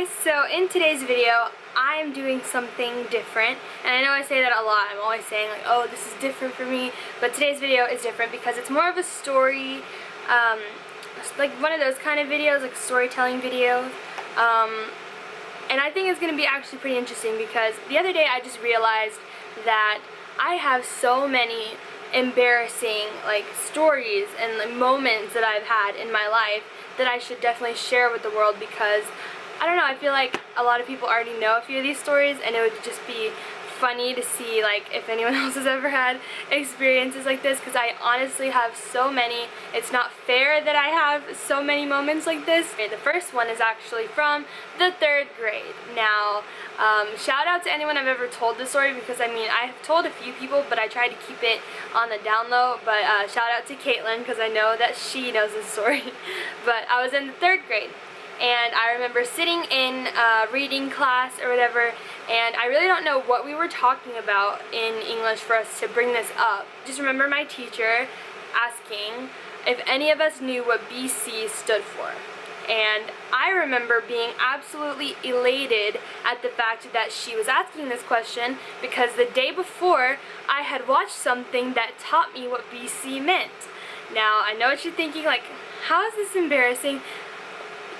guys, so in today's video I'm doing something different, and I know I say that a lot. I'm always saying like, oh, this is different for me, but today's video is different because it's more of a story, like one of those kind of videos, like storytelling videos, and I think it's going to be actually pretty interesting because the other day I just realized that I have so many embarrassing like stories and like, moments that I've had in my life that I should definitely share with the world, because I don't know, I feel like a lot of people already know a few of these stories, and it would just be funny to see like if anyone else has ever had experiences like this, because I honestly have so many. It's not fair that I have so many moments like this. Okay, the first one is actually from the 3rd grade. Now, shout out to anyone I've ever told this story, because I mean, I've told a few people, but I tried to keep it on the down low, but shout out to Caitlin, because I know that she knows this story. But I was in the 3rd grade, and I remember sitting in reading class or whatever, and I really don't know what we were talking about in English for us to bring this up. Just remember my teacher asking if any of us knew what BC stood for. And I remember being absolutely elated at the fact that she was asking this question, because the day before I had watched something that taught me what BC meant. Now, I know what you're thinking, like, how is this embarrassing?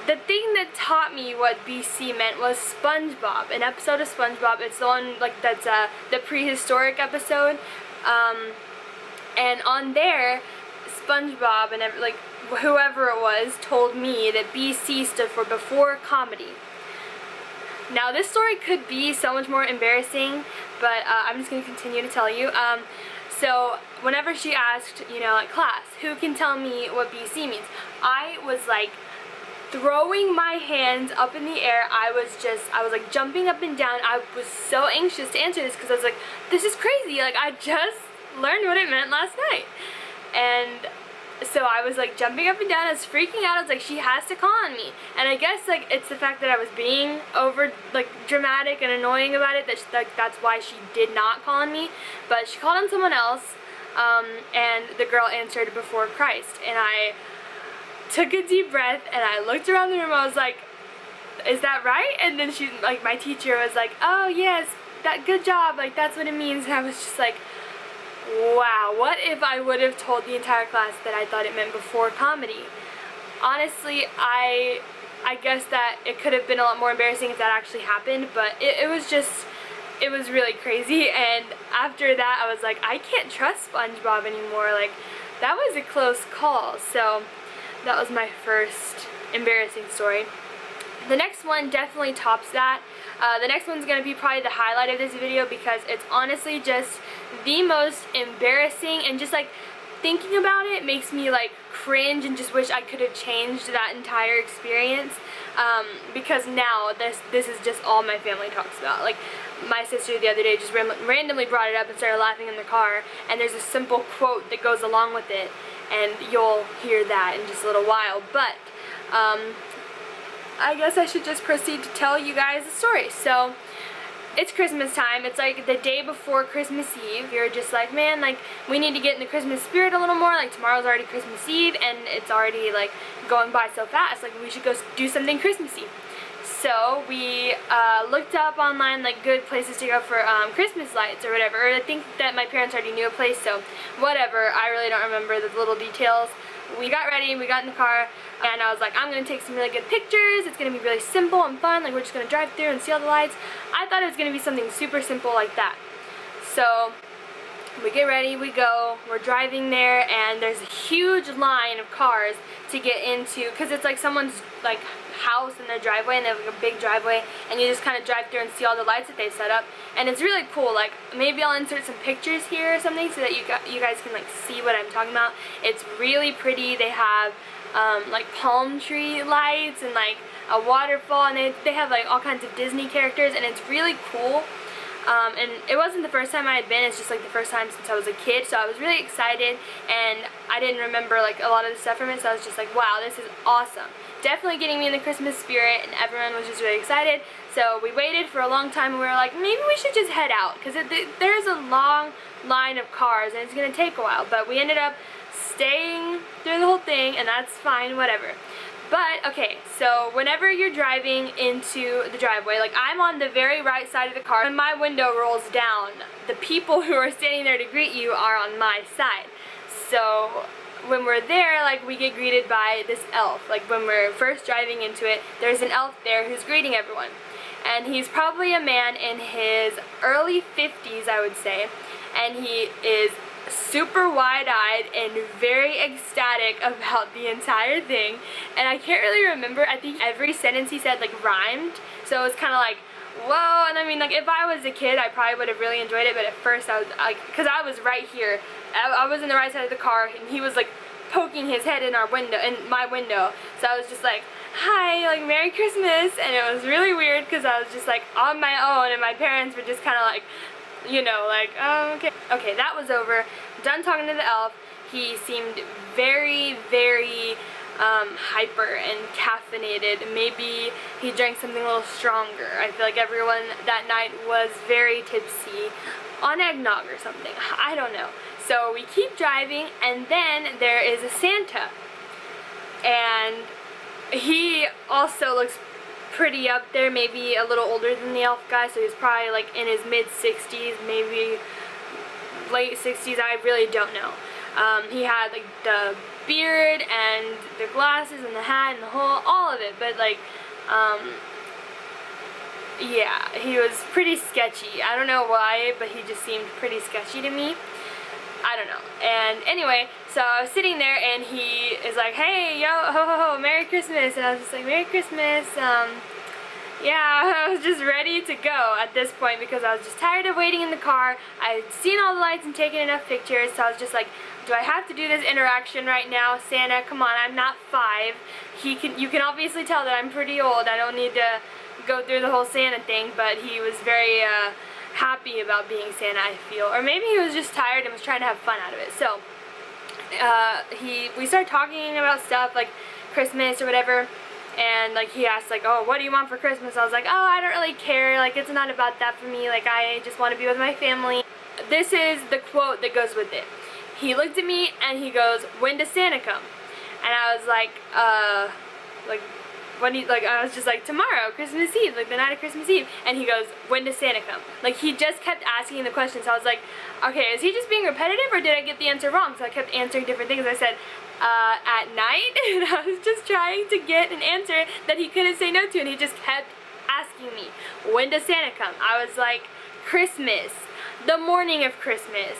The thing that taught me what BC meant was SpongeBob, an episode of SpongeBob. It's the one like that's the prehistoric episode, and on there, SpongeBob and like whoever it was told me that BC stood for before comedy. Now this story could be so much more embarrassing, but I'm just gonna continue to tell you. So whenever she asked, you know, like, class, who can tell me what BC means? I was like throwing my hands up in the air. I was like jumping up and down. I was so anxious to answer this because I was like, this is crazy. Like, I just learned what it meant last night. And so I was like jumping up and down. I was freaking out. I was like, she has to call on me. And I guess like it's the fact that I was being over like dramatic and annoying about it that's why she did not call on me. But she called on someone else, and the girl answered before Christ. And I took a deep breath and I looked around the room. I was like, is that right? And then she, like, my teacher was like, oh yes, good job, like that's what it means. And I was just like, wow, what if I would have told the entire class that I thought it meant before comedy? Honestly, I guess that it could have been a lot more embarrassing if that actually happened, but it was really crazy. And after that I was like, I can't trust SpongeBob anymore. Like, that was a close call. So that was my first embarrassing story. The next one definitely tops that. The next one's going to be probably the highlight of this video, because it's honestly just the most embarrassing, and just like thinking about it makes me like cringe and just wish I could have changed that entire experience, because now this is just all my family talks about. Like, my sister the other day just randomly brought it up and started laughing in the car, and there's a simple quote that goes along with it, and you'll hear that in just a little while. But I guess I should just proceed to tell you guys the story. So it's Christmas time. It's like the day before Christmas Eve. You're just like, man, like, we need to get in the Christmas spirit a little more. Like, tomorrow's already Christmas Eve and it's already like going by so fast. Like, we should go do something Christmassy. So we looked up online like good places to go for Christmas lights or whatever. I think that my parents already knew a place, so whatever. I really don't remember the little details. We got ready, we got in the car, and I was like, I'm going to take some really good pictures. It's going to be really simple and fun. Like, we're just going to drive through and see all the lights. I thought it was going to be something super simple like that. So we get ready, we go, we're driving there, and there's a huge line of cars to get into, because it's like someone's like house in their driveway, and they have like a big driveway, and you just kind of drive through and see all the lights that they've set up, and it's really cool. Like, maybe I'll insert some pictures here or something so that you guys can like see what I'm talking about. It's really pretty. They have like palm tree lights and like a waterfall, and they have like all kinds of Disney characters, and it's really cool. And it wasn't the first time I had been, it's just like the first time since I was a kid, so I was really excited, and I didn't remember like a lot of the stuff from it, so I was just like, wow, this is awesome. Definitely getting me in the Christmas spirit, and everyone was just really excited. So we waited for a long time, and we were like, maybe we should just head out, because there's a long line of cars, and it's going to take a while, but we ended up staying through the whole thing, and that's fine, whatever. But, okay, so whenever you're driving into the driveway, like I'm on the very right side of the car, when my window rolls down, the people who are standing there to greet you are on my side. So when we're there, like we get greeted by this elf. Like when we're first driving into it, there's an elf there who's greeting everyone. And he's probably a man in his early 50s, I would say. And he is super wide-eyed and very ecstatic about the entire thing. And I can't really remember, I think every sentence he said like rhymed, so it was kind of like, whoa. And I mean, like if I was a kid, I probably would have really enjoyed it, but at first I was like, because I was right here, I was in the right side of the car, and he was like poking his head in our window, in my window, so I was just like, hi, like Merry Christmas. And it was really weird because I was just like on my own, and my parents were just kind of like, you know, like, oh, okay. Okay, that was over. Done talking to the elf. He seemed very, very hyper and caffeinated. Maybe he drank something a little stronger. I feel like everyone that night was very tipsy on eggnog or something. I don't know. So we keep driving, and then there is a Santa. And he also looks pretty up there, maybe a little older than the elf guy, so he's probably like in his mid-60s, maybe late 60s, I really don't know. He had like the beard and the glasses and the hat and the whole, all of it, but like, yeah, he was pretty sketchy. I don't know why, but he just seemed pretty sketchy to me. I don't know. And anyway, so I was sitting there, and he is like, hey, yo, ho, ho, ho, Merry Christmas. And I was just like, Merry Christmas. Yeah, I was just ready to go at this point because I was just tired of waiting in the car. I had seen all the lights and taken enough pictures, so I was just like, do I have to do this interaction right now? Santa, come on, I'm not 5. You can obviously tell that I'm pretty old. I don't need to go through the whole Santa thing, but he was very happy about being Santa, I feel. Or maybe he was just tired and was trying to have fun out of it. So we started talking about stuff like Christmas or whatever, and like he asked like, oh, what do you want for Christmas? I was like, oh, I don't really care, like it's not about that for me, like I just want to be with my family. This is the quote that goes with it. He looked at me and he goes, when does Santa come? And I was like, when he, like, I was just like, tomorrow, Christmas Eve, like the night of Christmas Eve. And he goes, when does Santa come? Like, he just kept asking the question. So I was like, okay, is he just being repetitive, or did I get the answer wrong? So I kept answering different things. I said, at night? And I was just trying to get an answer that he couldn't say no to, and he just kept asking me, when does Santa come? I was like, Christmas, the morning of Christmas.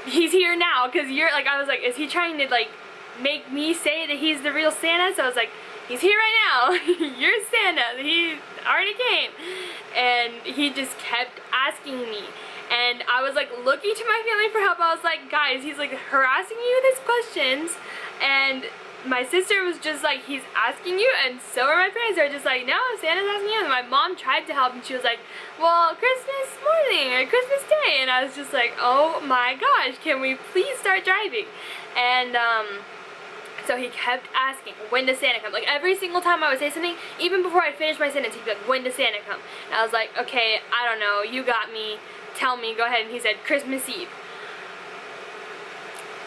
He's here now, because you're, like, I was like, is he trying to, like, make me say that he's the real Santa? So I was like, he's here right now. You're Santa. He already came. And he just kept asking me. And I was like looking to my family for help. I was like, guys, he's like harassing you with his questions. And my sister was just like, he's asking you. And so are my parents. They're just like, no, Santa's asking you. And my mom tried to help, and she was like, well, Christmas morning or Christmas Day. And I was just like, oh my gosh, can we please start driving? And so he kept asking, when does Santa come? Like every single time I would say something, even before I'd finish my sentence, he'd be like, when does Santa come? And I was like, okay, I don't know, you got me, tell me, go ahead. And he said, Christmas Eve.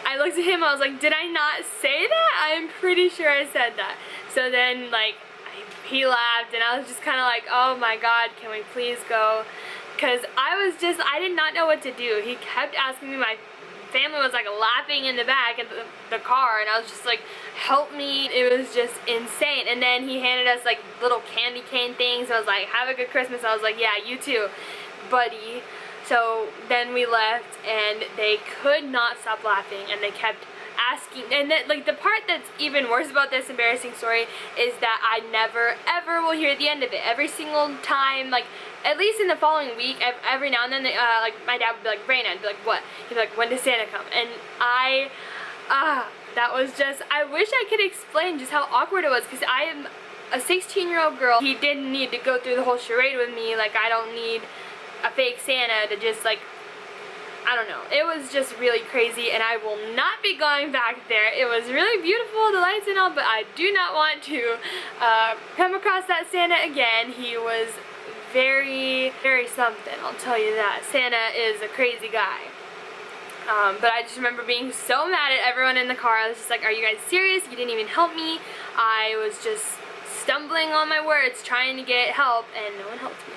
I looked at him, I was like, did I not say that? I'm pretty sure I said that. So then, like, he laughed, and I was just kind of like, oh my god, can we please go? Because I did not know what to do. He kept asking me, my family was like laughing in the back of the car, and I was just like, help me. It was just insane. And then he handed us like little candy cane things. I was like, have a good Christmas. I was like, yeah, you too, buddy. So then we left, and they could not stop laughing, and they kept asking. And then, like, the part that's even worse about this embarrassing story is that I never ever will hear the end of it. Every single time, like at least in the following week, every now and then, like my dad would be like, Raina, I'd be like, what? He'd be like, when does Santa come? And that was just, I wish I could explain just how awkward it was, because I am a 16-year-old girl. He didn't need to go through the whole charade with me. Like, I don't need a fake Santa to just, like, I don't know. It was just really crazy, and I will not be going back there. It was really beautiful, the lights and all, but I do not want to come across that Santa again. He was very, very something, I'll tell you that. Santa is a crazy guy. But I just remember being so mad at everyone in the car. I was just like, are you guys serious? You didn't even help me. I was just stumbling on my words trying to get help, and no one helped me.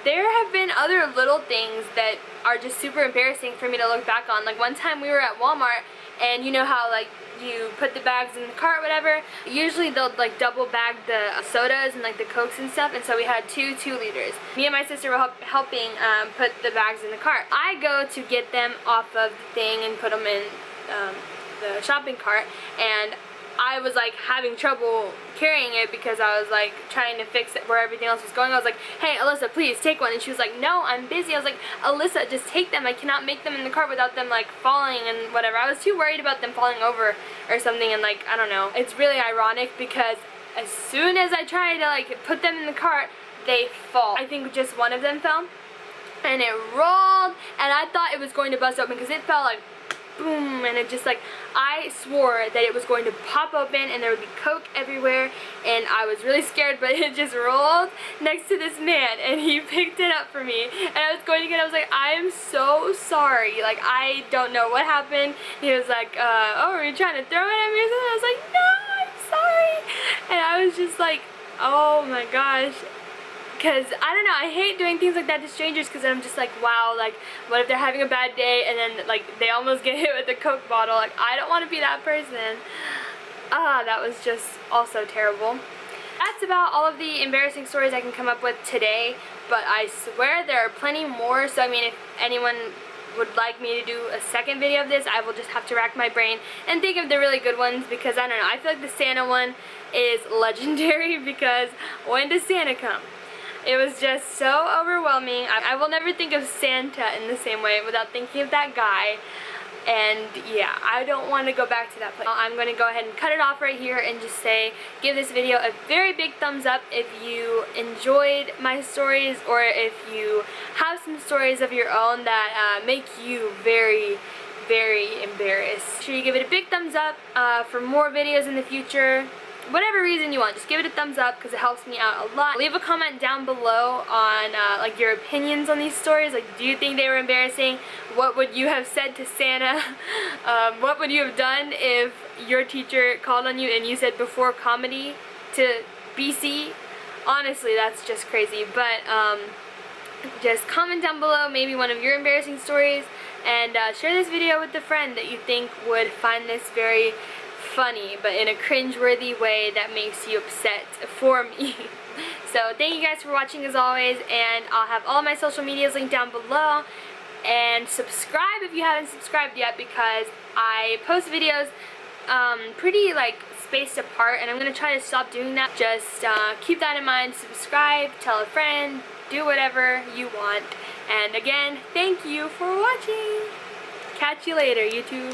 There have been other little things that are just super embarrassing for me to look back on. Like one time we were at Walmart, and you know how like you put the bags in the cart, whatever. Usually they'll like double bag the sodas and like the Cokes and stuff, and so we had two 2-liters. Me and my sister were helping put the bags in the cart. I go to get them off of the thing and put them in the shopping cart, and I was like having trouble carrying it because I was like trying to fix it where everything else was going. I was like, hey Alyssa, please take one, and she was like, no, I'm busy. I was like, Alyssa, just take them. I cannot make them in the cart without them like falling and whatever. I was too worried about them falling over or something, and like, I don't know. It's really ironic because as soon as I try to like put them in the cart, they fall. I think just one of them fell, and it rolled, and I thought it was going to bust open because it fell like boom, and it just like, I swore that it was going to pop open and there would be Coke everywhere, and I was really scared, but it just rolled next to this man and he picked it up for me, and I was going to get it. I was like, I am so sorry, like I don't know what happened. He was like, oh, were you trying to throw it at me or something? I was like, no, I'm sorry. And I was just like, oh my gosh. Because, I don't know, I hate doing things like that to strangers because I'm just like, wow, like, what if they're having a bad day and then, like, they almost get hit with a Coke bottle? Like, I don't want to be that person. That was just also terrible. That's about all of the embarrassing stories I can come up with today, but I swear there are plenty more, so I mean, if anyone would like me to do a second video of this, I will just have to rack my brain and think of the really good ones, because, I don't know, I feel like the Santa one is legendary because when does Santa come? It was just so overwhelming. I will never think of Santa in the same way without thinking of that guy. And yeah, I don't want to go back to that place. I'm going to go ahead and cut it off right here and just say, give this video a very big thumbs up if you enjoyed my stories, or if you have some stories of your own that make you very, very embarrassed. Make sure you give it a big thumbs up for more videos in the future. Whatever reason you want, just give it a thumbs up because it helps me out a lot. Leave a comment down below on like your opinions on these stories. Like, do you think they were embarrassing? What would you have said to Santa? What would you have done if your teacher called on you and you said before comedy to BC? Honestly, that's just crazy. But just comment down below maybe one of your embarrassing stories, and share this video with a friend that you think would find this very funny, but in a cringe-worthy way that makes you upset for me. So thank you guys for watching as always, and I'll have all my social medias linked down below, and subscribe if you haven't subscribed yet, because I post videos pretty like spaced apart, and I'm gonna try to stop doing that. Just keep that in mind. Subscribe, tell a friend, do whatever you want, and again, thank you for watching. Catch you later, YouTube.